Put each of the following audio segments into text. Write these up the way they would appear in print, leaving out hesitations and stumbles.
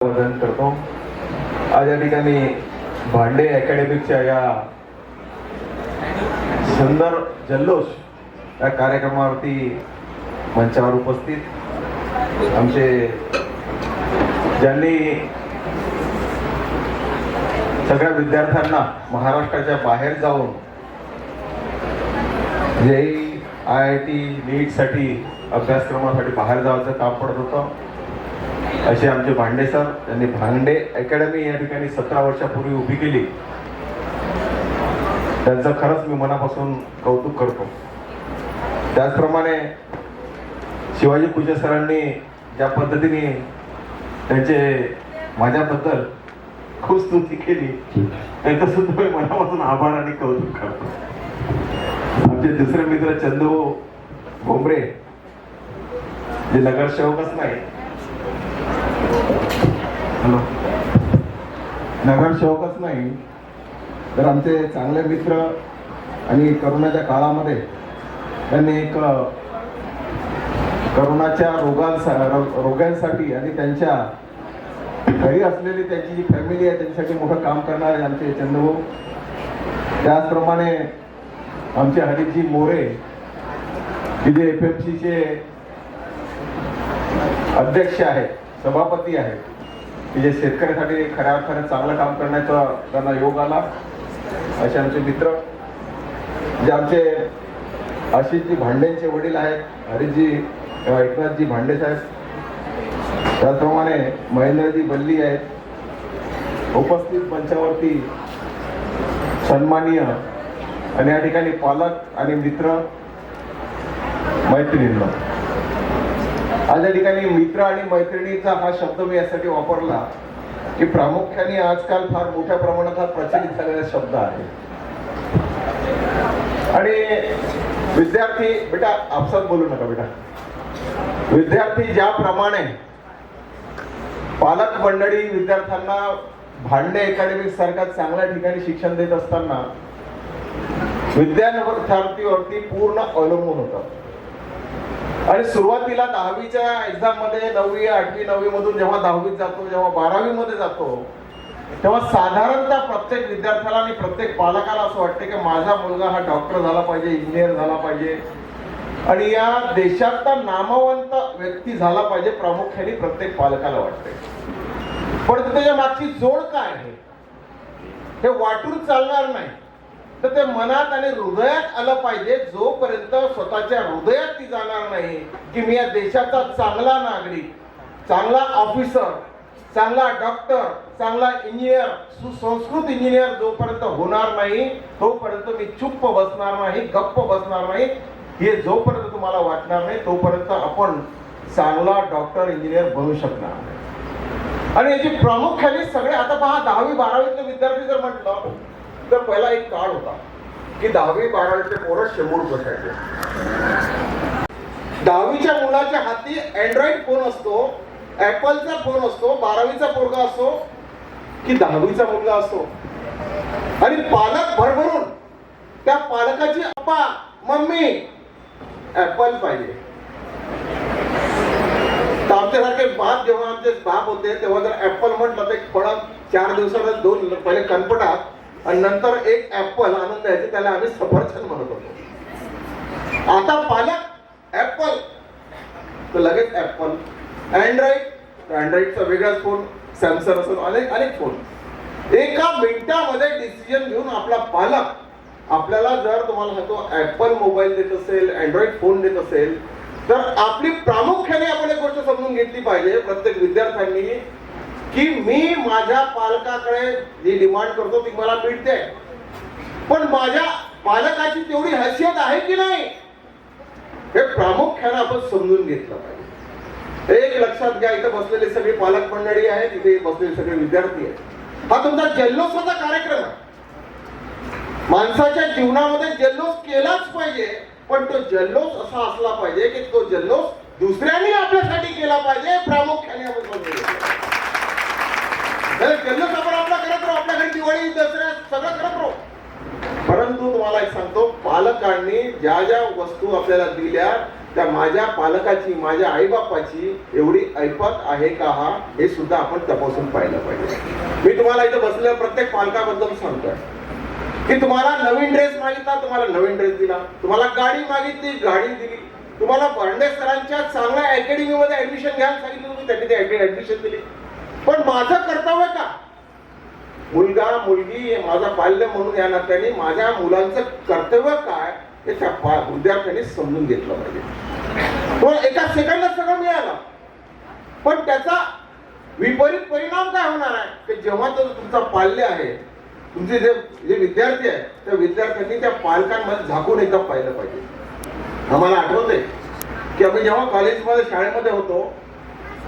वंदन करतो। आज या ठिकाणी भांडे अकॅडमीच्या या सुंदर जल्लोष या कार्यक्रमावरती मंचावर उपस्थित आमचे ज्यांनी सगळ्या विद्यार्थ्यांना महाराष्ट्राच्या बाहेर जाऊन जेईई IIT नीट साठी अभ्यासक्रमासाठी बाहेर जायचं काम पडत होतं असे आमचे भांडे सर, त्यांनी भांडे अकॅडमी या ठिकाणी 17 वर्षापूर्वी उभी केली। त्यांचं खरंच मी मनापासून कौतुक करतो। त्याचप्रमाणे शिवाजी पूजे सरांनी ज्या पद्धतीने त्यांचे माझ्याबद्दल खूप स्तुती केली त्यांचं सुद्धा मी मनापासून आभार आणि कौतुक करतो। आमचे दुसरे मित्र चंदू भोमरे जे नगरसेवकच नाही, नगरसेवकच नाही तर आमचे चांगले मित्र आणि करोनाच्या काळामध्ये त्यांनी एक करोनाच्या रोगांसाठी आणि त्यांच्या घरी असलेली त्यांची जी फॅमिली आहे त्यांच्यासाठी मोठं काम करणारे आमचे चंदू। त्याचप्रमाणे आमचे हरीशजी मोरे की जे FMCचे अध्यक्ष आहेत, सभापती आहेत, की जे शेतकऱ्यासाठी खऱ्या अर्थाने चांगलं काम करण्याचा त्यांना योग आला। असे आमचे मित्र जे आमचे आशिषजी भांडेंचे वडील आहेत, हरीशजी एकनाथजी भांडे साहेब, त्याचप्रमाणे महेंद्रजी बल्ली आहेत। उपस्थित मंचावरती सन्माननीय आणि या ठिकाणी पालक आणि मित्र मैत्रिणींनो, आज या ठिकाणी मित्र आणि मैत्रिणीचा हा शब्द मी यासाठी वापरला की प्रामुख्याने आजकाल फार मोठ्या प्रमाणात हा प्रचलित झालेला शब्द आहे। आणि विद्यार्थी बेटा आपसात बोलू नका बेटा, विद्यार्थी ज्याप्रमाणे पालक मंडळी विद्यार्थ्यांना भांडे अकॅडमी सारख्या चांगल्या ठिकाणी शिक्षण देत असताना विद्यार्थ्यांवरती पूर्ण अवलंबून होतं। आणि सुरुवातीला 10वीच्या एक्झाम मध्ये 9वी 8वी 9वी मधून जेव्हा 10वीत जातो, जेव्हा 12वी मध्ये जातो, तेव्हा साधारणतः प्रत्येक विद्यार्थ्याला आणि प्रत्येक पालकाला असं वाटते की माझा मुलगा हा डॉक्टर झाला पाहिजे, इंजिनियर झाला पाहिजे आणि या देशातला नामवंत व्यक्ती झाला पाहिजे, प्रामुख्याने प्रत्येक पालकाला वाटते। पण त्याच्या मागची जोड काय आहे हे वाटून चालणार नाही, तर ते मनात आणि हृदयात आलं पाहिजे। जोपर्यंत स्वतःच्या हृदयात ती जाणार नाही की मी या देशाचा चांगला नागरिक, चांगला ऑफिसर, चांगला डॉक्टर, चांगला इंजिनियर, सुसंस्कृत इंजिनियर जोपर्यंत होणार नाही तोपर्यंत मी चुप्प बसणार नाही, गप्प बसणार नाही, हे जोपर्यंत तुम्हाला वाटणार नाही तोपर्यंत आपण चांगला डॉक्टर इंजिनियर बनू शकणार नाही। आणि याची प्रामुख्याने सगळे आता पहा 10वी 12वीतले विद्यार्थी जर म्हटलं तर पहिला एक काळ होता की 10वी 12वीचे पोरं शेमूड बसायचे। 10वीच्या मुलाच्या हाती अँड्रॉइड फोन असतो, ऍपलचा फोन असतो, 12वीचा पोरगा असो की 10वीचा मुलगा असो, आणि पालक भरभरून त्या पालकाची अप्पा मम्मी ऍपल पाहिजे। तर आमच्यासारखे बाप, जेव्हा आमचे बाप होते तेव्हा जर ऍपल म्हटलं तर फळ 4 दिवसाला 2 पहिले कणपटात आणि नंतर एक ऍपल आणून द्यायचे, त्याला आम्ही सफरचंद म्हणत होतो। आता पालक ऍपल तर लगेच ऍपल, अँड्रॉइडचा वेगळाच फोन, सॅमसंग असो, अनेक फोन। एका मिनिटामध्ये डिसिजन घेऊन आपला पालक आपल्याला जर तुम्हाला सांगतो ऍपल मोबाईल देत असेल, अँड्रॉइड फोन देत असेल, तर आपली प्रामुख्याने आपण एक गोष्ट समजून घेतली पाहिजे प्रत्येक विद्यार्थ्यांनी की मी माझ्या पालकाकडे जी डिमांड करतो ती मला मिळते, पण माझ्या पालकाची तेवढी हैसियत आहे की नाही हे प्रामुख्याने आपण समजून घेतलं पाहिजे। एक लक्षात घ्या, इथे बसलेले सगळे पालक मंडळी आहेत, इथे बसलेले सगळे विद्यार्थी आहेत, हा तुमचा जल्लोषाचा कार्यक्रम आहे। माणसाच्या जीवनामध्ये जल्लोष केलाच पाहिजे, पण तो जल्लोष असा असला पाहिजे की तो जल्लोष दुसऱ्यांनी आपल्यासाठी केला पाहिजे, प्रामुख्याने आपण समजून घेतलं। जल्लोष आपण आपला करत राहू, आपल्या घरी दिवाळी दसऱ्या सगळं करत राहू, परंतु तुम्हाला एक सांगतो, पालकांनी ज्या ज्या वस्तू आपल्याला दिल्या त्या माझ्या पालकाची, माझ्या आईबापाची एवढी ऐपत आहे का हा, हे सुद्धा आपण तपासून पाहिलं पाहिजे. मी तुम्हाला इथे बसलेल्या प्रत्येक पालकाबद्दल सांगतोय की तुम्हाला नवीन ड्रेस मागितला, तुम्हाला नवीन ड्रेस दिला. तुम्हाला गाडी मागितली, गाडी दिली. तुम्हाला भांडे सरांच्या चांगल्या अकॅडमीमध्ये ऍडमिशन घ्यायला सांगितलं, तुम्ही त्यांनी ते ऍडमिशन दिली. पण माझं कर्तव्य का, मुलगा मुलगी माझा पाल्य म्हणून या नात्याने माझ्या मुलांचं कर्तव्य काय हे त्या विद्यार्थ्यांनी समजून घेतलं पाहिजे. तो एका सेकंदात सगळं मिळालं, पण त्याचा विपरीत परिणाम काय होणार आहे की जेव्हा तो तुमचा पाल्य आहे, तुमचे जे विद्यार्थी आहे, त्या विद्यार्थ्यांनी त्या पालकांमध्ये झाकून एकदा पाहिलं पाहिजे. आम्हाला आठवतंय की आम्ही जेव्हा कॉलेजमध्ये शाळेमध्ये होतो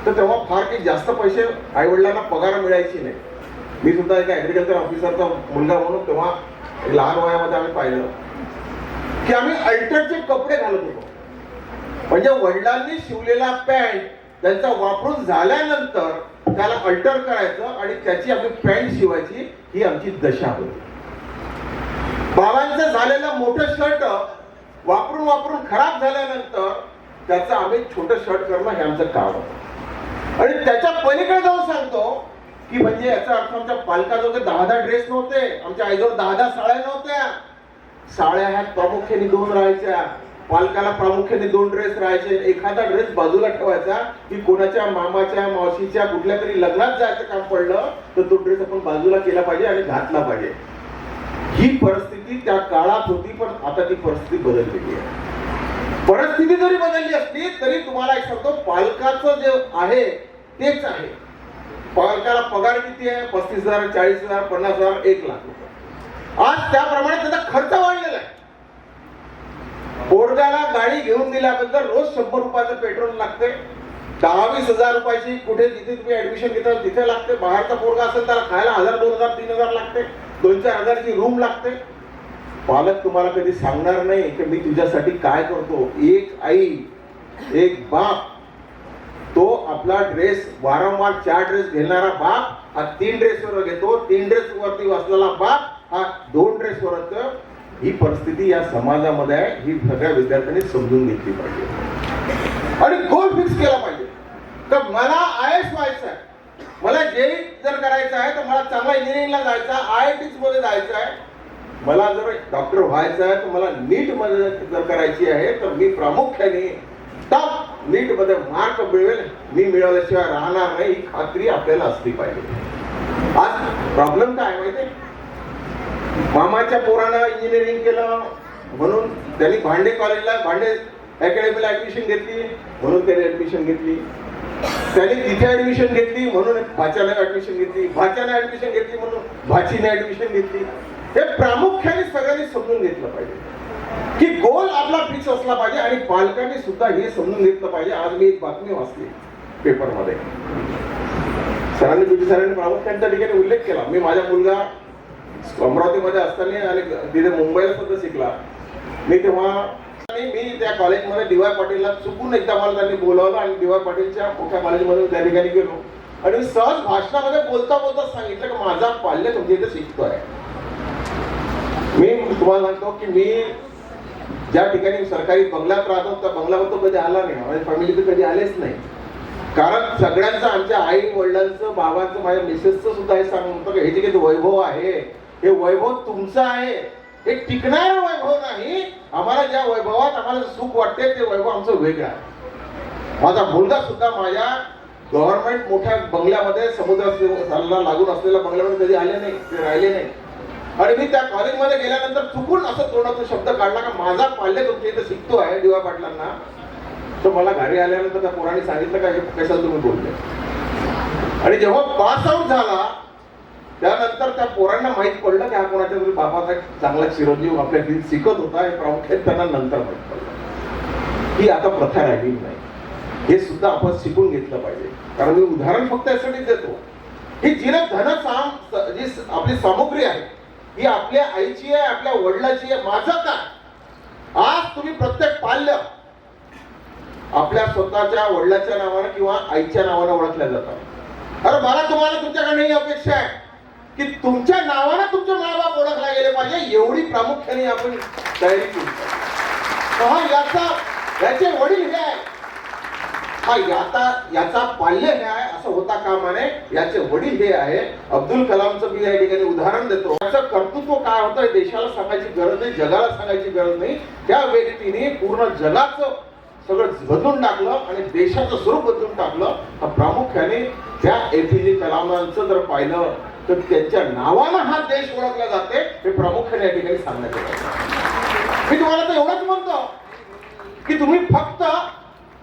तर तेव्हा फार काही जास्त पैसे आई वडिलांना पगार मिळायची नाही. मी सुद्धा एका ऍग्रिकल्चर ऑफिसरचा मुलगा म्हणून तेव्हा लहान वयामध्ये आम्ही पाहिलं की आम्ही अल्टरचे कपडे घालत होतो. म्हणजे वडिलांनी शिवलेला पॅन्ट त्यांचा वापरून झाल्यानंतर त्याला अल्टर करायचं आणि त्याची आम्ही पॅन्ट शिवायची, ही आमची दशा होती. बाबांचं झालेलं मोठं शर्ट वापरून वापरून खराब झाल्यानंतर त्याचं आम्ही छोटं शर्ट करणं हे आमचं काम होतं. आणि त्याच्या पलीकडे जाऊन सांगतो की म्हणजे याचा अर्थ आमच्या पालकाजवळ 10 ड्रेस नव्हते, आमच्या आईजवळ 10 साड्या नव्हत्या. साड्या ह्या प्रामुख्याने 2 राहायच्या, पालकाला प्रामुख्याने 2 ड्रेस राहायचे. एखादा ड्रेस बाजूला ठेवायचा की कोणाच्या मामाच्या मावशीच्या कुठल्या तरी लग्नात जायचं काम पडलं तर तो ड्रेस आपण बाजूला केला पाहिजे आणि घातला पाहिजे. ही परिस्थिती त्या काळात होती, पण आता ती परिस्थिती बदललेली आहे. परिस्थिती जरी बदलली असली तरी तुम्हाला एक सांगतो, पालकाचं जे आहे तेच आहे. पालकाला पगार किती आहे? 35,000, 40,000, 50,000, 1 लाख रुपये. आज त्याप्रमाणे त्याचा खर्च वाढलेला आहे. पोरगाला गाडी घेऊन दिल्याबद्दल रोज 100 रुपयाचं पेट्रोल लागते. 10-20 हजार रुपयाची कुठे जिथे तुम्ही ऍडमिशन घेता तिथे लागते. बाहेरचा पोरगा असेल त्याला खायला 1,000, 2,000, 3,000 लागते. 2-4 हजारची रूम लागते. पालक तुम्हाला कधी सांगणार नाही की मी तुझ्यासाठी काय करतो. एक आई, एक बाप, तो आपला ड्रेस वारंवार 4 ड्रेस घेणारा बाप हा 3 ड्रेसवर घेतो. 3 ड्रेस वरती बसलेला बाप हा 2 ड्रेसवर असतो. ही परिस्थिती या समाजामध्ये आहे. ही सगळ्या विद्यार्थ्यांनी समजून घेतली पाहिजे आणि गोल फिक्स केला पाहिजे. तर मला IAS व्हायचं आहे, मला JEE जर करायचं आहे तर मला चांगला इंजिनिअरिंगला जायचं आहे, IITs मध्ये जायचं आहे. मला जर डॉक्टर व्हायचं आहे तर मला नीट मध्ये जर करायची आहे तर मी प्रामुख्याने टॉप नीट मध्ये मार्क मिळवेल. मी मिळवल्याशिवाय राहणार नाही, ही खात्री आपल्याला असली पाहिजे. आज प्रॉब्लेम काय माहितीये, मामाच्या पोरानं इंजिनिअरिंग केलं म्हणून त्यांनी भांडे कॉलेजला, भांडे अकॅडमीला ऍडमिशन घेतली म्हणून त्याने ऍडमिशन घेतली. त्याने तिथे ऍडमिशन घेतली म्हणून भाच्याने ऍडमिशन घेतली, भाच्याने ऍडमिशन घेतली म्हणून भाचीने ऍडमिशन घेतली. हे प्रामुख्याने सगळ्यांनी समजून घेतलं पाहिजे की गोल आपला फिक्स असला पाहिजे आणि पालकांनी सुद्धा हे समजून घेतलं पाहिजे. आज मी एक बातमी वाचली पेपरमध्ये, सरांनी प्रामुख्याने त्या ठिकाणी उल्लेख केला. मी माझा मुलगा अमरावतीमध्ये असताना आणि तिथे मुंबईला सुद्धा शिकला. मी तेव्हा मी त्या कॉलेजमध्ये DY पाटीलला चुकून एकदा मला त्यांनी बोलावलं आणि DY पाटीलच्या मोठ्या कॉलेजमध्ये त्या ठिकाणी गेलो आणि मी सहज भाषणामध्ये बोलता बोलता सांगितलं की माझा पाल्य तुमच्या इथे शिकतोय. मी तुम्हाला सांगतो की मी ज्या ठिकाणी सरकारी बंगल्यात राहतो त्या बंगल्यावर तो कधी आला नाही, माझ्या फॅमिली तर कधी आलेच नाही. कारण सगळ्यांचं, आमच्या आई वडिलांचं, बाबांचं, माझ्या मिसेसचं सुद्धा हे सांगून होतं की हे जे काही वैभव आहे हे वैभव तुमचं आहे, हे टिकणारं वैभव नाही. आम्हाला ज्या वैभवात आम्हाला सुख वाटते ते वैभव आमचं वेगळं आहे. माझा मुलगा सुद्धा माझ्या गव्हर्नमेंट मोठ्या बंगल्यामध्ये, समुद्राला लागून असलेल्या बंगल्यामध्ये कधी आले नाही, ते राहिले नाही. आणि मी त्या कॉलेजमध्ये गेल्यानंतर चुकून असं तोंडातून शब्द काढला का माझा पाल्य तुमच्या इथे शिकतो आहे DY पाटलांना. तर मला घरी आल्यानंतर त्या पोरांनी सांगितलं का हे कशाला तुम्ही बोलले. आणि जेव्हा पास आउट झाला त्यानंतर त्या पोरांना माहित पडलं की हा कोणाच्या तरी बापाचा चांगला चिरंजीव आपल्या घरी शिकत होता. हे प्रामुख्याने त्यांना नंतर माहित पडलं. ही आता प्रथा राहिली नाही. हे सुद्धा आपण शिकून घेतलं पाहिजे. कारण मी उदाहरण फक्त यासाठीच देतो ही जी आपली सामुग्री आहे ही आपल्या आईची आहे, आपल्या वडिलाची आहे. माझं काय, आज तुम्ही प्रत्येक पाल्य आपल्या स्वतःच्या वडिलाच्या नावानं किंवा आईच्या नावानं ओळखल्या जातात. अरे मला तुम्हाला तुमच्याकडे ही अपेक्षा आहे की तुमच्या नावानं तुमचे मायबाप ओळखला गेले पाहिजे, एवढी प्रामुख्याने आपण तयारी केली. याचा याचे वडील हे आहे. हा याचा पाल्य हे आहे असं होता कामा नये. याचे वडील हे आहे. अब्दुल कलामचं मी या ठिकाणी उदाहरण देतो. त्याचं कर्तृत्व काय होतं हे देशाला सांगायची गरज नाही, जगाला सांगायची गरज नाही. त्या व्यक्तीने पूर्ण जगाचं सगळं बदलून टाकलं आणि देशाचं स्वरूप बदलून टाकलं. प्रामुख्याने त्या एपीजे कलामांचं जर पाहिलं तर त्यांच्या नावानं हा देश ओळखला जाते हे प्रामुख्याने या ठिकाणी सांगण्यात येतं. मी तुम्हाला तर एवढंच म्हणतो की तुम्ही फक्त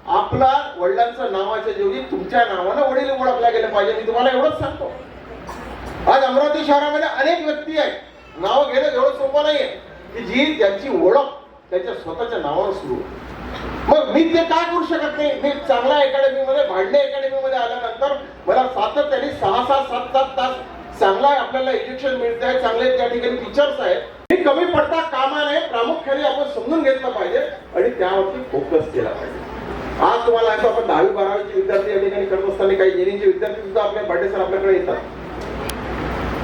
आपला वडिलांचं नावाच्या ऐवजी तुमच्या नावानं वडील ओळखल्या गेले पाहिजे. मी तुम्हाला एवढंच सांगतो. आज अमरावती शहरामध्ये अनेक व्यक्ती आहेत, नाव घेणं एवढं सोपं नाहीये की जी त्यांची ओळख त्यांच्या स्वतःच्या नावावर सुरू. मग मी ते काय करू शकत नाही. मी चांगल्या अकॅडमीमध्ये भांडे अकॅडमीमध्ये आल्यानंतर मला सातत्याने 6-7 तास चांगला आपल्याला एज्युकेशन मिळत आहे, चांगले त्या ठिकाणी टीचर्स आहेत. मी कमी पडता कामा नये. प्रामुख्याने आपण समजून घेतलं पाहिजे आणि त्यावरती फोकस केला पाहिजे. आज तुम्हाला असं आपण 10वी-12वीचे विद्यार्थी या ठिकाणी करत असताना काही इंजिनिअरिंगचे विद्यार्थी सुद्धा आपल्या भांडे सर आपल्याकडे येतात.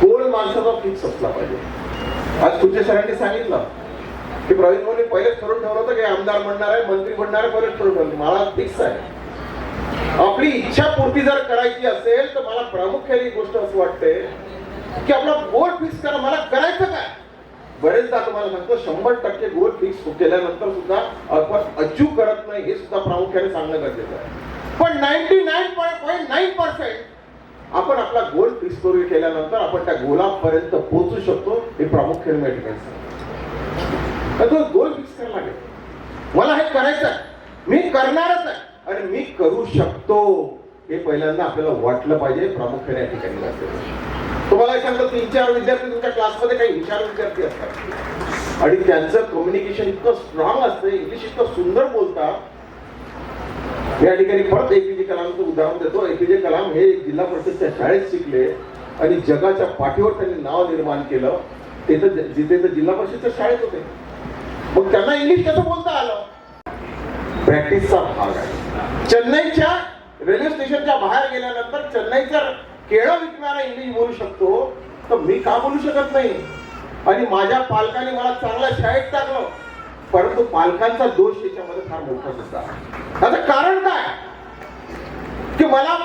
गोल माणसाचा फिक्स असला पाहिजे. आज तुमच्या सरांनी सांगितलं की प्रवीण मोदी पहिलेच ठरवून ठेवलं होतं की आमदार बनणार आहे, मंत्री बनणार आहे, पहिलेच ठरवून ठेवलं. मला फिक्स आहे. आपली इच्छा पूर्ती जर करायची असेल तर मला प्रामुख्याने गोष्ट असं वाटते की आपला गोल फिक्स करा. मला करायचं काय. बरेचदा तुम्हाला सांगतो 100% गोल फिक्स केल्यानंतर सुद्धा आपण अचीव करत नाही हे सुद्धा प्रामुख्याने सांगणं गरजेचं आहे. पण 99.9% आपण आपला गोल फिक्स केल्यानंतर आपण त्या गोलापर्यंत पोहोचू शकतो हे प्रामुख्याने मी ठिकाणी सांगतो. तो गोल फिक्स करायला लागेल. मला हे करायचं आहे, मी करणारच आहे आणि मी करू शकतो हे पहिल्यांदा आपल्याला वाटलं पाहिजे. प्रामुख्याने या ठिकाणी तुम्हाला सांगतो 3-4 विद्यार्थी तुमच्या क्लासमध्ये काही हुशार विद्यार्थी असतात आणि त्यांचं कम्युनिकेशन इतकं स्ट्रॉंग असतं, इंग्लिश इतकं सुंदर बोलतात. या ठिकाणी परत एपीजे कलामचं उदाहरण देतो. एपीजे कलाम हे जिल्हा परिषदच्या शाळेत शिकले आणि जगाच्या पाठीवर त्यांनी नाव निर्माण केलं. ते तर जिथे तर जिल्हा परिषदच्या शाळेत होते. मग त्यांना इंग्लिश कसं बोलता आलं. प्रॅक्टिसचा भाग आहे. चेन्नईच्या रेल्वे स्टेशनच्या बाहेर गेल्यानंतर चेन्नईच्या केळं विकणारा इंग्लिश बोलू शकतो तर मी का बोलू शकत नाही. आणि माझ्या पालकांनी मला चांगल्या शाळेत टाकलं, परंतु पालकांचा दोष याच्यामध्ये फार मोठा सुद्धा. त्याचं कारण काय की मला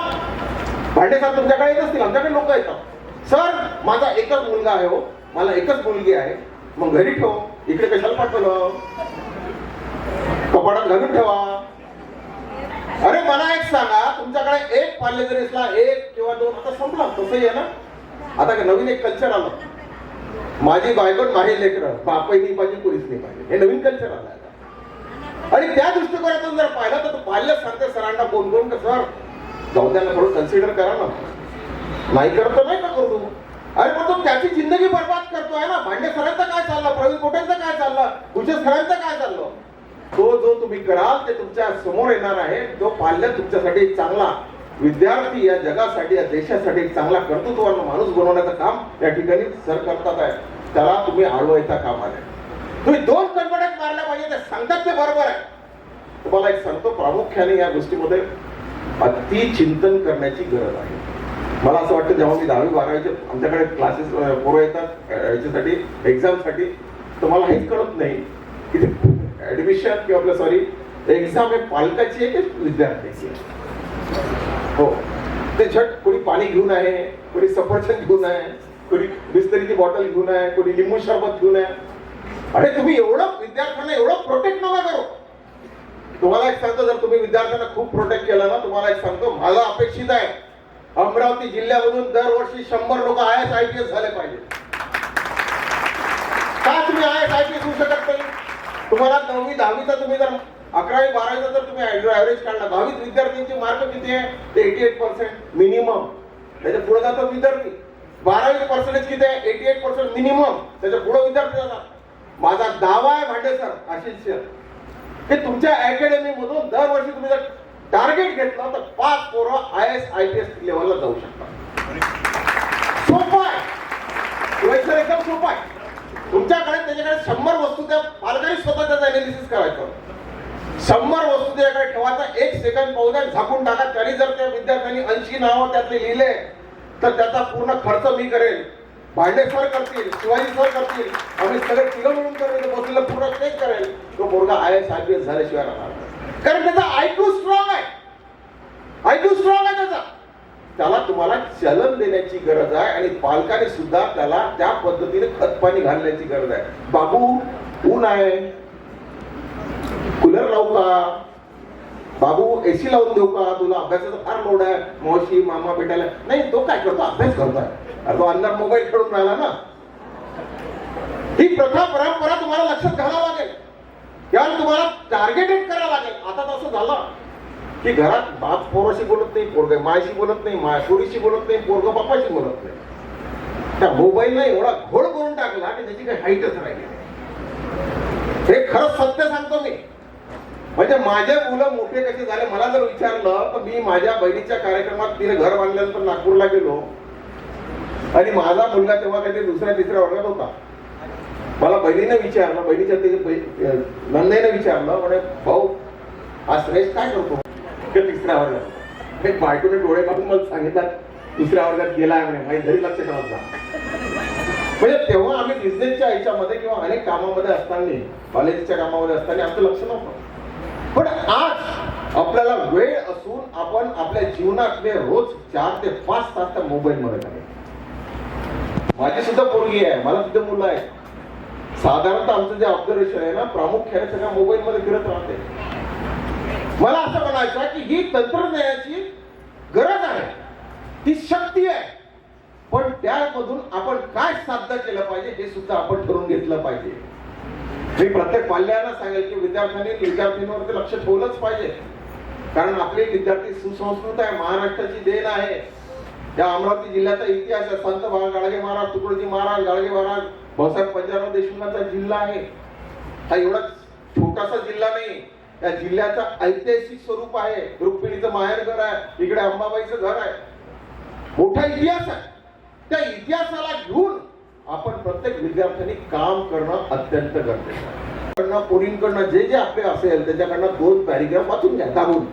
भांडेसाहेब तुमच्याकडे येत असतील, आमच्याकडे लोक येतात. सर माझा एकच मुलगा आहे हो, मला एकच मुलगी आहे. मग घरी ठेव, इकडे कशाला पाठवलं, कपाटात घालून ठेवा. अरे मला एक सांगा, तुमच्याकडे एक पाल्य जरी असला, 1 किंवा 2 आता संपला. तसंही आहे ना. आता नवीन एक कल्चर आलं. माझी बायको माझे लेकरं, बापही नाही पाहिजे, कोणीच नाही पाहिजे, हे नवीन कल्चर आलं आता. आणि त्या दृष्टिकोनातून जर पाहिलं तर पाल्य सांगते सरांना फोन करून का सर जाऊ द्या ना, थोडं कन्सिडर करा ना. नाही करत तर नाही का करू. अरे पण तो त्याची जिंदगी बर्बाद करतोय ना. भांडे सरांचं काय चाललं, प्रवीण कोटेंचं काय चाललं, भूषण सरांचं काय चाललं. तो जो तुम्ही कराल ते तुमच्या समोर येणार आहे. तो पाल्य तुमच्यासाठी एक चांगला विद्यार्थी, या जगासाठी या देशासाठी एक चांगला कर्तृत्ववान माणूस बनवण्याचं काम या ठिकाणी सर करतात आहे. त्याला तुम्ही आडवायचा काम आहे. तुम्ही 2 कणपट्यात मारल्या पाहिजे. ते सांगतात ते बरोबर आहे. तुम्हाला एक सांगतो, प्रामुख्याने या गोष्टीमध्ये अति चिंतन करण्याची गरज आहे. मला असं वाटतं जेव्हा मी 10वी-12वीचे आमच्याकडे क्लासेस पोरं येतात याच्यासाठी एक्झामसाठी, तर मला हेच कळत नाही की ऍडमिशन किंवा आपलं सॉरी एक्झाम आहे पालकाची आहे की विद्यार्थ्याची आहे. हो, ते झट कोणी पाणी घेऊन आहे, कोणी सफरचंद घेऊन आहे, कोणी बिस्लरीची बॉटल घेऊन आहे, कोणी लिंबू सरबत घेऊन आहे. अरे तुम्ही एवढं विद्यार्थ्यांना एवढं प्रोटेक्ट नका करू. तुम्हाला एक सांगतो, जर तुम्ही विद्यार्थ्यांना खूप प्रोटेक्ट केलं ना, तुम्हाला एक सांगतो मला अपेक्षित आहे अमरावती जिल्ह्यामधून दरवर्षी 100 लोक IAS IPS झाले पाहिजे. का तुम्ही IAS IPS होऊ शकत नाही. तुम्हाला 9वी-10वीचा तुम्ही जर 11वी-12वीचा जर तुम्ही ऍव्हरेज काढला, 10वीत विद्यार्थ्यांचे मार्क किती आहे ते 88% मिनिमम. त्याच्या पुढे जातात विद्यार्थी. 12वी पर्सेंटेज किती आहे 88% मिनिमम. त्याच्या पुढे विद्यार्थी जातात. माझा दावा आहे भांडे सर आशिष सर की तुमच्या अकॅडमी मधून दरवर्षी तुम्ही जर टार्गेट घेतलं तर 5 पोरं IAS IPS लेवलला जाऊ शकतात. सोपं आहे, एकदम सोपं आहे. तुमच्याकडे त्याच्याकडे 100 वस्तू त्या पालकांनी स्वतः त्याचा अनालिसिस करायचं. 100 वस्तू त्याच्याकडे ठेवायचा, 1 सेकंद पाहू द्या, झाकून टाका. तरी जर त्या विद्यार्थ्यांनी 80 नावं त्यातले लिहिले तर त्याचा पूर्ण खर्च मी करेल, भांडे सर करतील, शिवाजी सर करतील, आम्ही सगळे तिघं मिळून करेल, बसलेलं पूर्ण चेक करेल. तो पोरगा IAS IPS झाल्याशिवाय राहणार. कारण त्याचा आयक्यू स्ट्रॉंग आहे, आयक्यू स्ट्रॉंग आहे त्याचा. त्याला तुम्हाला चलन देण्याची गरज आहे आणि पालकाने सुद्धा त्याला त्या पद्धतीने खतपाणी घालण्याची गरज आहे. बाबू ऊन आहे, कूलर लावू का, बाबू एसी लावून देऊ का, तुला अभ्यासाचा फार लोड आहे, मावशी मामा भेटायला नाही. तो काय करतो, अभ्यास करतोय. तो अंदर मोबाईल खेळून राहिला ना. ही प्रथा परंपरा तुम्हाला लक्षात घालावं लागेल, याला तुम्हाला टार्गेटेड करावं लागेल. आता तसं झालं की घरात बाप पोराशी बोलत नाही, पोरग मायशी बोलत नाही, माय पोरीशी बोलत नाही, पोरग बापाशी बोलत नाही. त्या मोबाईलला एवढा घोळ करून टाकला की त्याची काही हाईटच राहिली नाही. हे खरंच सत्य सांगतो मी. म्हणजे माझे मुलं मोठे कसे झाले मला जर विचारलं तर मी माझ्या बहिणीच्या कार्यक्रमात तिने घर बांधल्यानंतर नागपूरला गेलो आणि माझा मुलगा तेव्हा काही दुसऱ्या तिसऱ्या वर्गात होता. मला बहिणीने विचारलं, बहिणीच्या नंदेने विचारलं, म्हणे भाऊ हा श्रेष्ठ काय करतो तिसऱ्या वर्गात. हे बायकोने डोळे काढून मला सांगितलं दुसऱ्या वर्गात गेलाय म्हणे. माझी घरी लक्ष ठेवत जा. म्हणजे तेव्हा आम्ही बिझनेसच्या ह्याच्यामध्ये किंवा अनेक कामामध्ये असताना, कॉलेजच्या कामामध्ये असताना आमचं लक्ष नव्हतं. पण आज आपल्याला वेळ असून आपण आपल्या जीवनातले रोज 4 ते 5 तास त्या मोबाईल मध्ये घालतो. माझी सुद्धा पोरगी आहे, मला सुद्धा मुलं आहे. साधारणतः आमचं जे ऑब्झर्वेशन आहे ना, प्रामुख्याने सगळ्या मोबाईल मध्ये फिरत राहते. मला असं म्हणायचं की ही तंत्रज्ञानाची गरज आहे, ती शक्ती आहे, पण त्यामधून आपण काय साध्य केलं पाहिजे हे सुद्धा आपण ठरवून घेतलं पाहिजे. मी प्रत्येक पाल्यांना सांगेल की विद्यार्थ्यांवरती लक्ष ठेवलंच पाहिजे. कारण आपले विद्यार्थी सुसंस्कृत आहे, महाराष्ट्राची देण आहे. या अमरावती जिल्ह्याचा इतिहास आहे. संत गाडगे महाराज, तुकडोजी महाराज, गाडगे महाराज, भाऊसाहेब पंजाबराव देशमुखांचा जिल्हा आहे. हा एवढा छोटासा जिल्हा नाही, या जिल्ह्याचं ऐतिहासिक स्वरूप आहे. रुक्मिणीचं माहेर घर आहे, इकडे अंबाबाईचं घर आहे. मोठा इतिहास आहे. त्या इतिहासाला घेऊन आपण प्रत्येक विद्यार्थ्यांनी काम करणं अत्यंत गरजेचं आहे. पोरींकडनं जे जे आपले असेल त्याच्याकडनं 2 पॅरिग्राफ वाचून घ्या दाबून,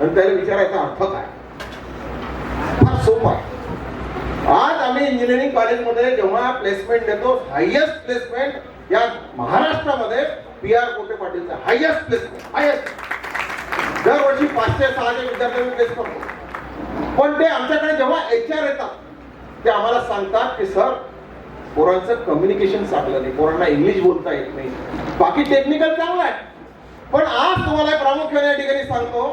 आणि त्याला विचारायचा अर्थ काय. फार सोपं आहे. आज आम्ही इंजिनिअरिंग कॉलेजमध्ये जेव्हा प्लेसमेंट देतो, हायएस्ट प्लेसमेंट या महाराष्ट्रामध्ये PR कोटे पाटीलचा हायएस्ट प्लेसमेंट, हायएस्ट. दरवर्षी 500-600 विद्यार्थ्यांनी प्लेस करतो. पण ते आमच्याकडे जेव्हा HR येतात ते आम्हाला सांगतात की सर पोरांचं कम्युनिकेशन चांगलं नाही, पोरांना इंग्लिश बोलता येत नाही, बाकी टेक्निकल चांगलं आहे. पण आज तुम्हाला प्रामुख्याने या ठिकाणी सांगतो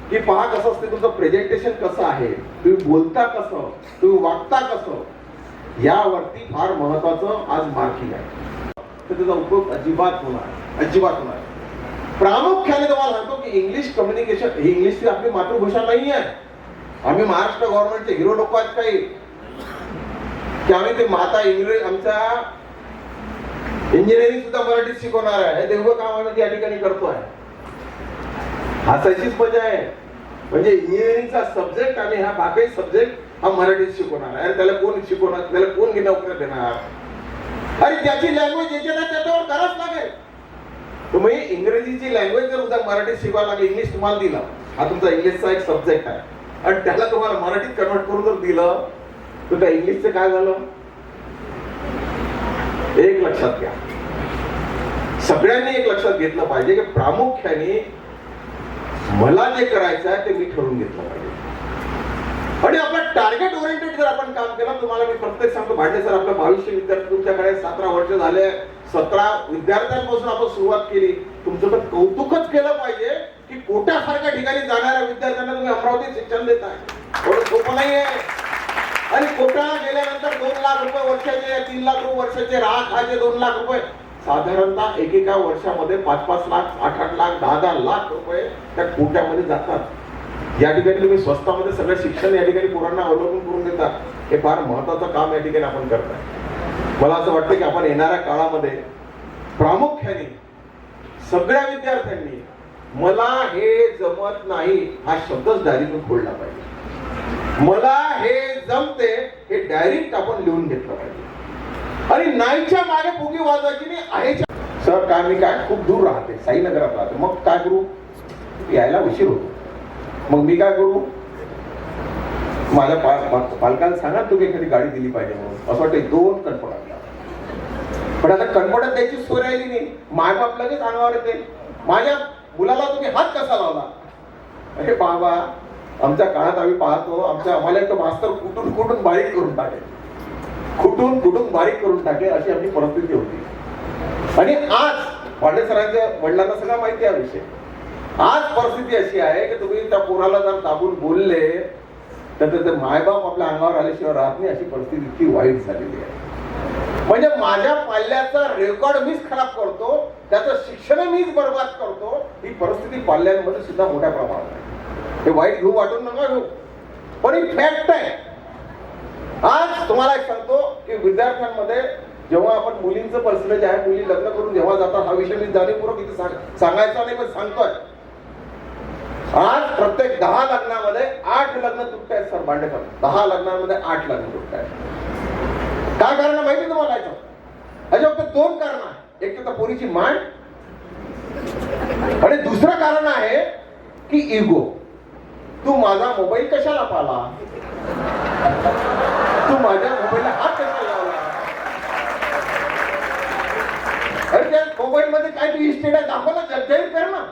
की पहा कसं असते, तुमचं प्रेझेंटेशन कसं आहे, तुम्ही बोलता कसं, तुम्ही वागता कसं, यावरती फार महत्वाचं आज मार्किंग आहे. तर त्याचा उपयोग अजिबात होणार. प्रामुख्याने तुम्हाला सांगतो की इंग्लिश कम्युनिकेशन ही इंग्लिशची आपली मातृभाषा नाही आहे. आम्ही महाराष्ट्र गव्हर्नमेंटचे हिरो लोक आहेत काही की आम्ही ते माता इंग्रज आमच्या इंजिनिअरिंग सुद्धा मराठीत शिकवणार आहे. हे देव काम आम्ही या ठिकाणी करतोय. हासायचीच मजा आहे. म्हणजे इंजिनिअरिंगचा सब्जेक्ट आणि हा बाकी सब्जेक्ट हा मराठीत शिकवणार आहे. त्याला कोण शिकवणार, त्याला कोण नोकरी देणार. अरे त्याची लँग्वेज याच्यात त्याच्यावर करावंच लागेल. तुम्ही इंग्रजीची लँग्वेज जर उद्या मराठीत शिकवायला लागेल, इंग्लिश तुम्हाला दिला, हा तुमचा इंग्लिशचा एक सब्जेक्ट आहे, आणि त्याला तुम्हाला मराठीत कन्वर्ट करून जर दिलं तर त्या इंग्लिशचं काय झालं. एक लक्षात घ्या, सगळ्यांनी एक लक्षात घेतलं पाहिजे की प्रामुख्याने मला जे करायचं आहे ते मी ठरवून घेतलं पाहिजे. आणि आपलं टार्गेट ओरिएंटेड जर आपण काम केलं, तुम्हाला मी प्रत्येक सांगतो भांडे सर, आपलं 2200 विद्यार्थी तुमच्याकडे 17 वर्ष झाले, 17 विद्यार्थ्यांपासून आपण सुरुवात केली. तुमचं तर कौतुकच केलं पाहिजे की कोट्यासारख्या ठिकाणी जाणाऱ्या विद्यार्थ्यांना तुम्ही अमरावतीत शिक्षण देताय. एवढं सोपं नाहीये. आणि कोटा गेल्यानंतर 2 लाख रुपये वर्षाचे, 3 लाख रुपये वर्षाचे, खायचे 2 लाख रुपये, साधारणतः एकेका वर्षामध्ये 5-5 लाख, 8-8 लाख, 10-10 लाख रुपये त्या कोट्यामध्ये जातात. या ठिकाणी तुम्ही स्वस्तामध्ये सगळं शिक्षण या ठिकाणी पोरांना अवलंबून करून देतात. हे फार महत्वाचं काम या ठिकाणी आपण करताय. मला असं वाटतं की आपण येणाऱ्या काळामध्ये प्रामुख्याने सगळ्या विद्यार्थ्यांनी मला हे जमत नाही हा शब्दच डायरीतून खोडला पाहिजे. मला हे जमते हे डायरेक्ट आपण लिहून घेतलं पाहिजे. आणि नाहीच्या मागे फुगी वाजवायची नाही, आहे सर काय मी काय खूप दूर राहते, साईनगरात राहते, मग काय करू, यायला उशीर होतो, मग मी काय करू, माझ्या पालकांना सांगा तुम्ही एखादी गाडी दिली पाहिजे म्हणून. असं वाटतं 2 कणपडात, पण आता कणपडात द्यायची सोय राहिली नाही. मायबाप लगेच अंगावर येते. माझ्या मुलाला तुम्ही हात कसा लावला? अरे बाबा, आमच्या काळात आम्ही पाहतो, आम्हाला एक मास्तर कुठून कुठून बारीक करून टाके, कुठून कुठून बारीक करून टाके, अशी आमची परिस्थिती होती. आणि आज पांडे सरांच्या वडिलांना सगळं माहिती आहे विषय. आज परिस्थिती अशी आहे की तुम्ही त्या पोराला जर दाबून बोलले तर त्याचे मायबाप आपल्या अंगावर आल्याशिवाय राहत नाही, अशी परिस्थिती इतकी वाईट झालेली आहे. म्हणजे माझ्या पाल्याचा रेकॉर्ड मीच खराब करतो, त्याचं शिक्षण मीच बर्बाद करतो, ही परिस्थिती पाल्यांमध्ये सुद्धा मोठ्या प्रमाणात आहे. हे वाईट घेऊ वाटून नका घेऊ, पण ही फॅक्ट आहे. आज तुम्हाला एक सांगतो की विद्यार्थ्यांमध्ये जेव्हा आपण मुलींचं पर्सेंटेज आहे, मुली लग्न करून जेव्हा जातात, हा विषय मी जाणीवपूर्वक इथे सांगायचा नाही पण सांगतोय. आज प्रत्येक 10 लग्नामध्ये 8 लग्न तुटत आहेत सर, भांडे सर. 10 लग्नांमध्ये 8 लग्न तुटत आहेत. काय कारण माहिती तुम्हाला? अशा फक्त 2 कारण आहे. एक तर पोरीची मान, आणि दुसरं कारण आहे की इगो. तू माझा मोबाईल कशाला पाला, तू माझ्या मोबाईलला हात कशाला लावला, अरे त्या मोबाईल मध्ये काय तू इस्टेट आहे दाखवला, जाहीर कर ना.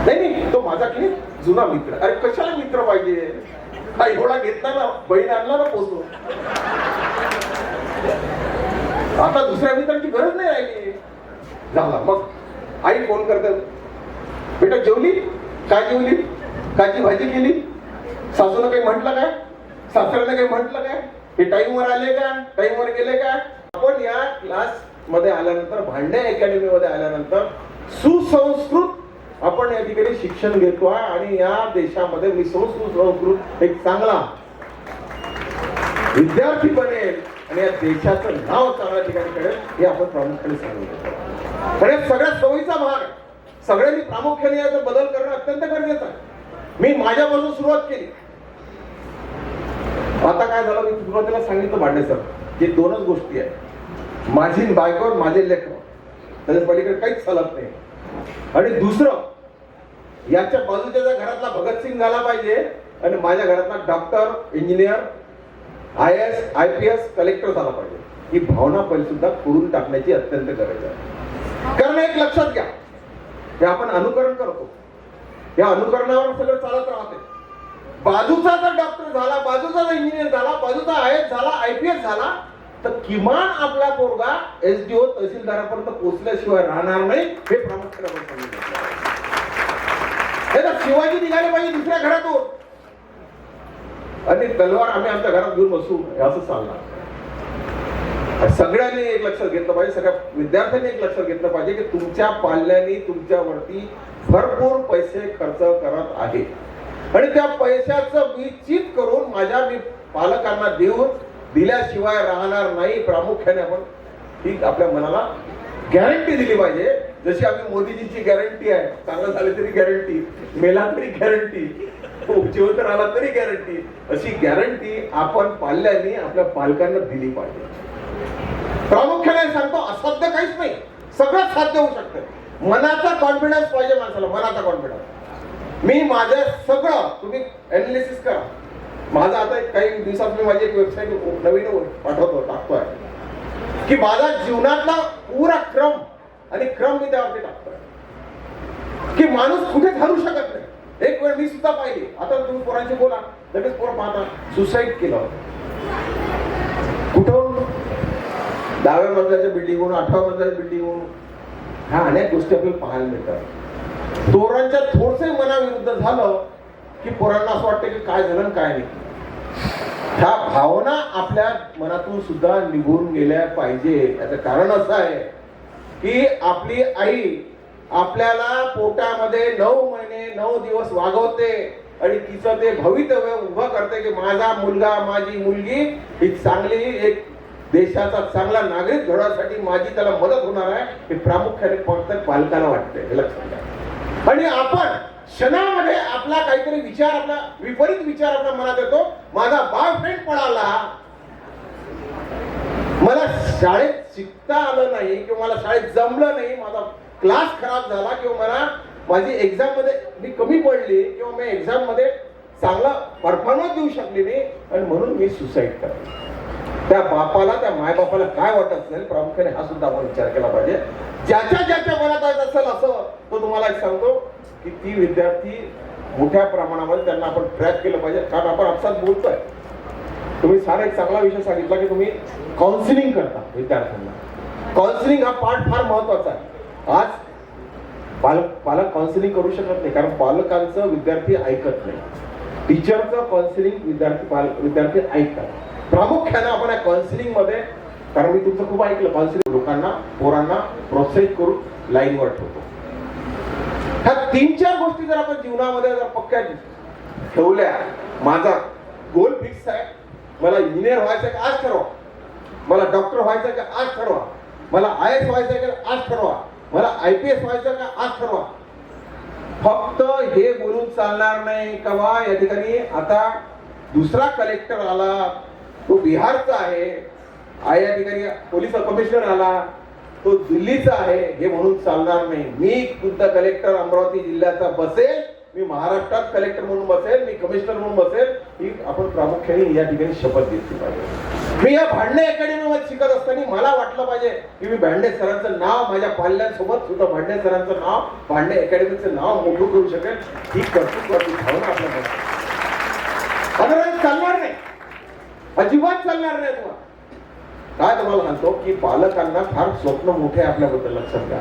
नाही, तो माझा किती जुना मित्र. अरे कशाला मित्र पाहिजे? हा एवढा घेतला ना, बहीण आणला ना पोचतो. आता दुसऱ्या मित्रांची गरज नाही राहिली. झाला मग आई फोन करते, बेटा जेवली? काय जेवली? काची भाजी केली? सासूनं काही म्हटलं काय? सासऱ्यानं काही म्हटलं काय? हे टाइमवर आले का? टाइमवर गेले का? आपण या क्लास मध्ये आल्यानंतर, भांडे अकॅडमी मध्ये आल्यानंतर सुसंस्कृत आपण या ठिकाणी शिक्षण घेतो आहे. आणि या देशामध्ये मी सुसंस्कृत एक चांगला विद्यार्थी बनेल आणि या देशाचं नाव चांगल्या ठिकाणी करेल, हे आपण प्रामुख्याने सांगतो. आणि सगळ्यात सवयीचा भाग आहे. सगळ्यांनी प्रामुख्याने याचा बदल करणं अत्यंत गरजेचं आहे. मी माझ्यापासून सुरुवात केली. आता काय झालं, मी सुरुवातीला सांगितलं भांडे सर, हे 2च गोष्टी आहेत, माझी बायको, माझे लेकर, त्याच्या पलीकडे काहीच चालत नाही. आणि दुसरं, याच्या बाजूच्या घरातला भगतसिंग झाला पाहिजे आणि माझ्या घरातला doctor, engineer, IAS, IPS, collector झाला पाहिजे. ही भावना पण सुद्धा खोडून टाकण्याची अत्यंत गरज आहे. कारण एक लक्षात घ्या, हे आपण अनुकरण करतो, या अनुकरणावर सगळं चालत राहते. बाजूचा जर डॉक्टर झाला, बाजूचा जर इंजिनियर झाला, बाजूचा IAS झाला, IPS झाला, तर किमान आपला पोरगा SDO तहसीलदारापर्यंत पोहोचल्याशिवाय राहणार नाही, हे प्रामुख्याने आपण सांगितलं. शिवाजी निघाले पाहिजे दुसऱ्या घरातून, आणि तलवार आम्ही आमच्या घरात घेऊन बसू, असं चालणार. सगळ्यांनी एक लक्षात घेतलं पाहिजे, सगळ्या विद्यार्थ्यांनी एक लक्षात घेतलं पाहिजे की तुमच्या पाल्याने तुमच्यावरती भरपूर पैसे खर्च करत आहे, आणि त्या पैशाचं मी चित करून मी पालकांना दिल्याशिवाय राहणार नाही. प्रामुख्याने आपण ही आपल्या मनाला गॅरंटी दिली पाहिजे. जशी आम्ही मोदीजींची गॅरंटी आहे, चांगलं झालं तरी गॅरंटी, मेला तरी गॅरंटी, जिवंत राहिला तरी गॅरंटी, अशी गॅरंटी आपण पाल्यांनी आपल्या पालकांना दिली पाहिजे. प्रामुख्याने सांगतो, असाध्य काहीच नाही, सगळं साध्य होऊ शकतं. मनाचा कॉन्फिडन्स पाहिजे माणसाला, मनाचा कॉन्फिडन्स. मी माझं सगळं, तुम्ही अनालिसिस करा. माझा आता काही दिवसात मी माझी एक वेबसाईट नवीन पाठवतो, टाकतोय की माझा जीवनातला पुरा क्रम मी त्यावरती टाकतोय की माणूस कुठे घालू शकत नाही. एक वेळ मी सुद्धा पाहिली, आता तुम्ही पोरांशी बोला, लगेच पोरं पाहता सुसाईड केलं, कुठून 10व्या मजल्याच्या बिल्डिंगहून, 8व्या मजल्याच्या बिल्डिंगहून, ह्या अनेक गोष्टी आपल्याला पाहायला मिळतात. पोरांच्या थोडसे मनाविरुद्ध झालं की पोरांना असं वाटतं की काय झालं काय नाही. ह्या भावना आपल्या मनातून सुद्धा निघून गेल्या पाहिजे. याचं कारण असं आहे की आपली आई आपल्याला पोटामध्ये 9 महिने 9 दिवस वागवते आणि तिचं ते भवितव्य उभं करते की माझा मुलगा, माझी मुलगी ही चांगली एक देशाचा चांगला नागरिक घडवण्यासाठी माझी त्याला मदत होणार आहे, हे प्रामुख्याने प्रत्येक पालकाला वाटते, हे लक्षात घ्या. आणि आपण क्षणामध्ये आपला काहीतरी विचार, आपला विपरीत विचार आपल्या मनात येतो. माझा बॉयफ्रेंड पळाला, मला शाळेत शिकता आलं नाही, किंवा मला शाळेत जमलं नाही, माझा क्लास खराब झाला, किंवा माझी एक्झाम मध्ये मी कमी पडली, किंवा मी एक्झाम मध्ये चांगला परफॉर्मन्स देऊ शकले नाही, आणि म्हणून मी सुसाईड करतो. त्या बापाला, त्या मायबापाला काय वाटत असेल प्रामुख्याने हा सुद्धा आपण विचार केला पाहिजे. ज्याच्या ज्याच्या मनात येत असेल असं, तो तुम्हाला एक सांगतो की ती विद्यार्थी मोठ्या प्रमाणामध्ये त्यांना आपण ट्रॅक केलं पाहिजे. कारण आपण आपसात बोलतोय. तुम्ही सारा एक चांगला विषय सांगितला की तुम्ही काउन्सिलिंग करता विद्यार्थ्यांना. काउन्सिलिंग हा पार्ट फार महत्वाचा आहे. आज पालक काउन्सिलिंग करू शकत नाही, कारण पालकांचं विद्यार्थी ऐकत नाही. टीचरचं काउन्सिलिंग विद्यार्थी ऐकतात. प्रामुख्याने आपण या काउन्सिलिंग मध्ये, कारण मी तुमचं खूप ऐकलं, काउन्सिलिंग लोकांना, पोरांना प्रोत्साहित करून लाईनवर ठेवतो. ह्या 3-4 गोष्टी जर आपण जीवनामध्ये जर पक्क्या ठेवल्या, माझा गोल फिक्स आहे, मला इंजिनियर व्हायचं का आज ठरवा, मला डॉक्टर व्हायचं का आज ठरवा, मला IAS व्हायचं का आज ठरवा, मला IPS व्हायचं का आज ठरवा. फक्त हे बोलून चालणार नाही. कवा या ठिकाणी आता दुसरा कलेक्टर आला, तो बिहारचा आहे, या ठिकाणी पोलीस कमिशनर आला, तो दिल्लीचा आहे, हे म्हणून चालणार नाही. मी खुद्द कलेक्टर अमरावती जिल्ह्याचा बसेल, मी महाराष्ट्रात कलेक्टर म्हणून बसेल, मी कमिशनर म्हणून बसेल, ही आपण प्रामुख्याने या ठिकाणी शपथ घेतली पाहिजे. मी या भांडे अकॅडमीमध्ये शिकत असताना मला वाटलं पाहिजे की मी भांडे सरांचं नाव, माझ्या पाल्यांसोबत सुद्धा भांडे सरांचं नाव, भांडे अकॅडमीचं नाव मोठं करू शकेल. ही कर्तृत्वाची भावना आपल्याला चालणार नाही, अजिबात चालणार नाही. तुम्हाला काय तुम्हाला सांगतो की पालकांना फार स्वप्न मोठे आपल्याबद्दल लक्षात घ्या.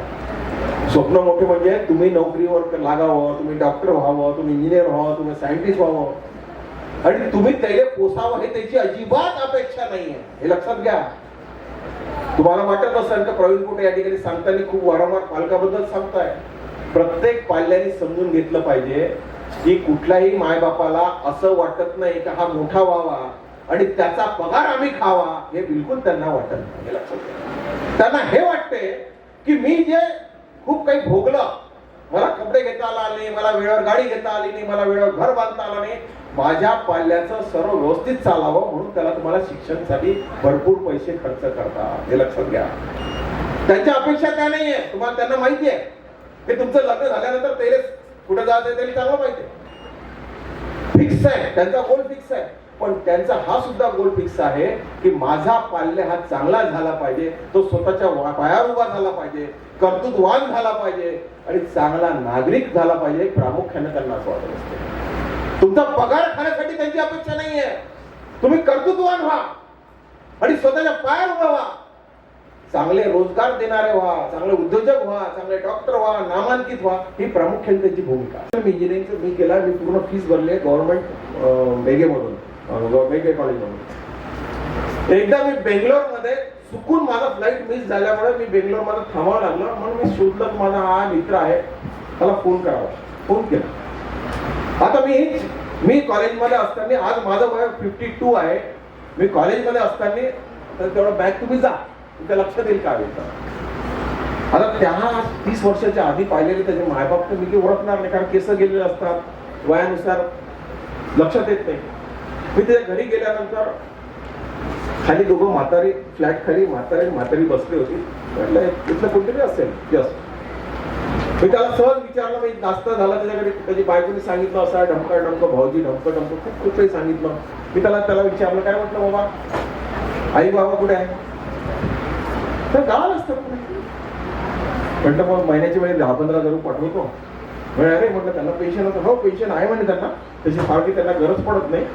स्वप्न मोठे म्हणजे तुम्ही नोकरीवर लागावं, तुम्ही डॉक्टर व्हावं, तुम्ही इंजिनियर व्हावं, तुम्ही सायंटिस्ट व्हावं आणि तुम्ही त्याला पोसावं, हे त्याची अजिबात अपेक्षा नाहीये. हे लक्षात घ्या. तुम्हाला वाटत असेल तर प्रवीण कुटे या ठिकाणी सांगताना खूप वारंवार पालकाबद्दल सांगताय. प्रत्येक पाल्याने समजून घेतलं पाहिजे की कुठल्याही मायबापाला असं वाटत नाही की हा मोठा व्हावा आणि त्याचा पगार आम्ही खावा, हे बिलकुल त्यांना वाटत नाही. हे लक्षात घ्या. त्यांना हे वाटते की मी जे खूप काही भोगलं, मला कपडे घेता आला नाही, मला वेळेवर गाडी घेता आली नाही, मला वेळेवर घर बांधता आलं नाही, माझ्या पाल्याचं सर्व व्यवस्थित चालावं म्हणून त्याला तुम्हाला शिक्षणासाठी भरपूर पैसे खर्च करता. हे लक्षात घ्या. त्यांच्या अपेक्षा त्या नाहीये. तुम्हाला त्यांना माहिती आहे की तुमचं लग्न झाल्यानंतर त्याला कुठे जायचं त्याला चांगलं माहिती आहे. फिक्स आहे, त्यांचा गोल फिक्स आहे. पण त्यांचा हा सुद्धा गोल फिक्स आहे की माझा पाल्य हा चांगला झाला पाहिजे, तो स्वतःच्या पायावर उभा झाला पाहिजे, कर्तृत्ववान झाला पाहिजे आणि चांगला नागरिक झाला पाहिजे. प्रामुख्याने त्यांना असं वाटत असते. तुमचा पगार खाण्यासाठी त्यांची अपेक्षा नाहीये. तुम्ही कर्तृत्ववान व्हा आणि स्वतःच्या पायावर उभा व्हा, चांगले रोजगार देणारे व्हा, चांगले उद्योजक व्हा, चांगले डॉक्टर व्हा, नामांकित व्हा, ही प्रामुख्याने त्यांची भूमिका. मी इंजिनिअरिंगचं मी केला, मी पूर्ण फीस भरली गव्हर्नमेंट बेगेमधून, वेगळे कॉलेजमधून. एकदा मी बेंगलोरमध्ये चुकून माझा फ्लाईट मिस झाल्यामुळे मी बेंगलोरमध्ये थांबावं लागलं. म्हणून मी शोधलं, माझा हा मित्र आहे, त्याला फोन करावा. फोन केला. आता मी कॉलेजमध्ये असताना, आज माझं वय 52 आहे, मी कॉलेजमध्ये असताना तर तेवढं बॅग तुम्ही जा, तुमच्या लक्षात येईल काय होतं. आता त्या 30 वर्षाच्या आधी पाहिलेले त्याचे मायबाप तर मी काही ओळखणार नाही, कारण केस गेलेले असतात, वयानुसार लक्षात येत नाही. मी त्याच्या घरी गेल्यानंतर खाली दोघं म्हातारी, फ्लॅट खाली म्हातारी बसली होती. म्हटलं इथलं कोणतरी असेल. मी त्याला सहज विचारलं, मी नाश्ता झाला त्याच्याकडे, त्याची बायकोनी सांगितलं असं ढमकं भाऊजी ढमकं खूप काही सांगितलं. मी त्याला विचारलं, काय म्हटलं बाबा आई बाबा कुठे आहे, तर गावाला असतं. म्हटलं मग महिन्याची वेळी 10-15 हजार पाठवतो. अरे म्हटलं त्यांना पेन्शन होतं. हो पेन्शन आहे म्हणे त्यांना, त्याची फारकी त्यांना गरज पडत नाही.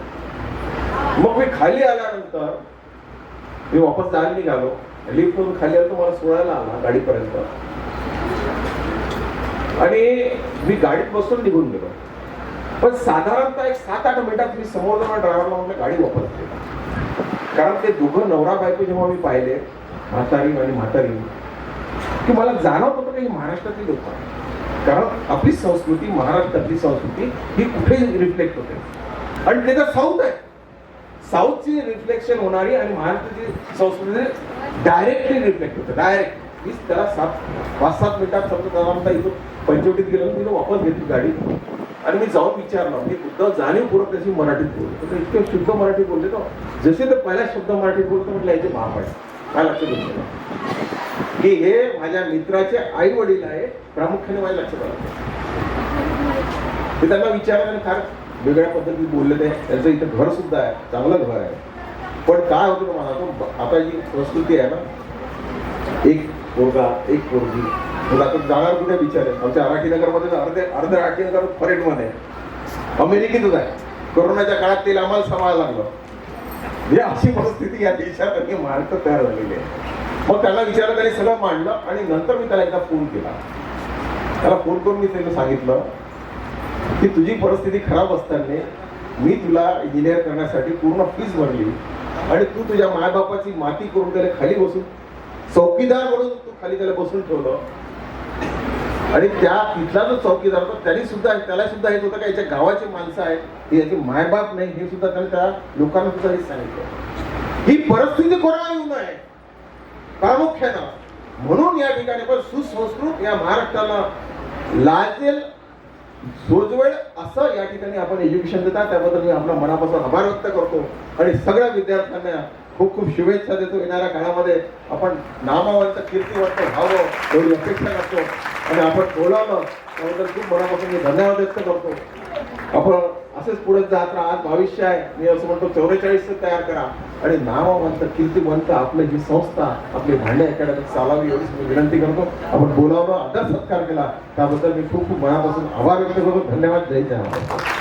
मग मी खाली आल्यानंतर मी वापस जायला निघालो. लिफ्ट मधून खाली आलो, मला सोडायला आला गाडीपर्यंत आणि मी गाडीत बसून निघून गेलो. पण साधारणतः एक 7-8 मिनिटात मी समोर जाऊन ड्रायव्हरला म्हटलं गाडी वापस केली. कारण ते दोघं नवरा बायको जेव्हा मी पाहिले, म्हातारी आणि म्हातारी, की मला जाणवत होतं की महाराष्ट्रातली लोक आहेत. कारण आपली संस्कृती, महाराष्ट्रातली संस्कृती ही कुठेही रिफ्लेक्ट होते आणि त्याचं साऊथ आहे. साऊथची रिफ्लेक्शन होणारी आणि महाराष्ट्राची संस्कृती डायरेक्टली रिफ्लेक्ट होते. डायरेक्ट त्याला 5-7 मिनिटात समजा इथून पंचवटीत गेलो, तिथं वापस घेतली गाडी आणि मी जाऊन विचारलं. मी बुद्ध जाणीवपूर्वक त्याची मराठीत बोलतो. इतके शुद्ध मराठी बोलले तो, जसे ते पहिला शब्द मराठीत बोलतो. म्हटलं याचे महाप आहे. काय लक्षात घेतलं की हे माझ्या मित्राचे आई वडील आहे. प्रामुख्याने माझ्या लक्षात आलं. मी त्यांना विचारलं आणि फार वेगळ्या पद्धतीत बोलले. ते त्यांचं इथं घर सुद्धा आहे, चांगलं घर आहे. पण काय होतं तुम्हाला तो आता जी प्रस्तुती आहे ना, एक पोरगा एक पोरगी, तुला आता जाणार कुठे विचार आहे. आमच्या आराठीनगरमध्ये अर्धे आराठीनगर फॉरेनमध्ये अमेरिकेतच आहे. कोरोनाच्या काळात ते आम्हाला सांभाळायला लागलं. म्हणजे अशी परिस्थिती या देशात आणि माणसं तयार झालेली आहे. मग त्याला विचारलं, त्याने सगळं मांडलं आणि नंतर मी त्याला एकदा फोन केला. त्याला फोन करून मी त्याला सांगितलं की तुझी परिस्थिती खराब असताना मी तुला इंजिनियर करण्यासाठी पूर्ण फीस भरली आणि तू तुझ्या मायबापाची माती करून त्याला खाली बसून चौकीदार म्हणून तू खाली त्याला बसून ठेवलं. आणि त्या तिथला जो चौकीदार होता त्याला सुद्धा हेच होतं का याच्या गावाची माणसं आहेत, ही याची मायबाप नाही, हे सुद्धा त्याने त्या लोकांना सुद्धा हेच सांगितलं. ही परिस्थिती कोणाला येऊ नये प्रामुख्यानं. म्हणून या ठिकाणी पण सुसंस्कृत या महाराष्ट्राला लाजेल सोजवेळ असं या ठिकाणी आपण एज्युकेशन देतात. त्याबद्दल मी आपला मनापासून आभार व्यक्त करतो आणि सगळ्या विद्यार्थ्यांना खूप खूप शुभेच्छा देतो. येणाऱ्या काळामध्ये आपण नामवंत कीर्तिवंत व्हावं एवढी अपेक्षा करतो आणि आपण बोलावलं त्याबद्दल खूप मनापासून मी धन्यवाद व्यक्त करतो. आपण असेच पुढे जात राहा. आज भविष्य आहे, मी असं म्हणतो 44 तयार करा आणि नामवंत कीर्तिवंत आपली ही संस्था आपली भांडे अकॅडमी चालावी एवढीच मी विनंती करतो. आपण बोलावलं, आदर सत्कार केला त्याबद्दल मी खूप खूप मनापासून आभार व्यक्त करतो. धन्यवाद. जय जय.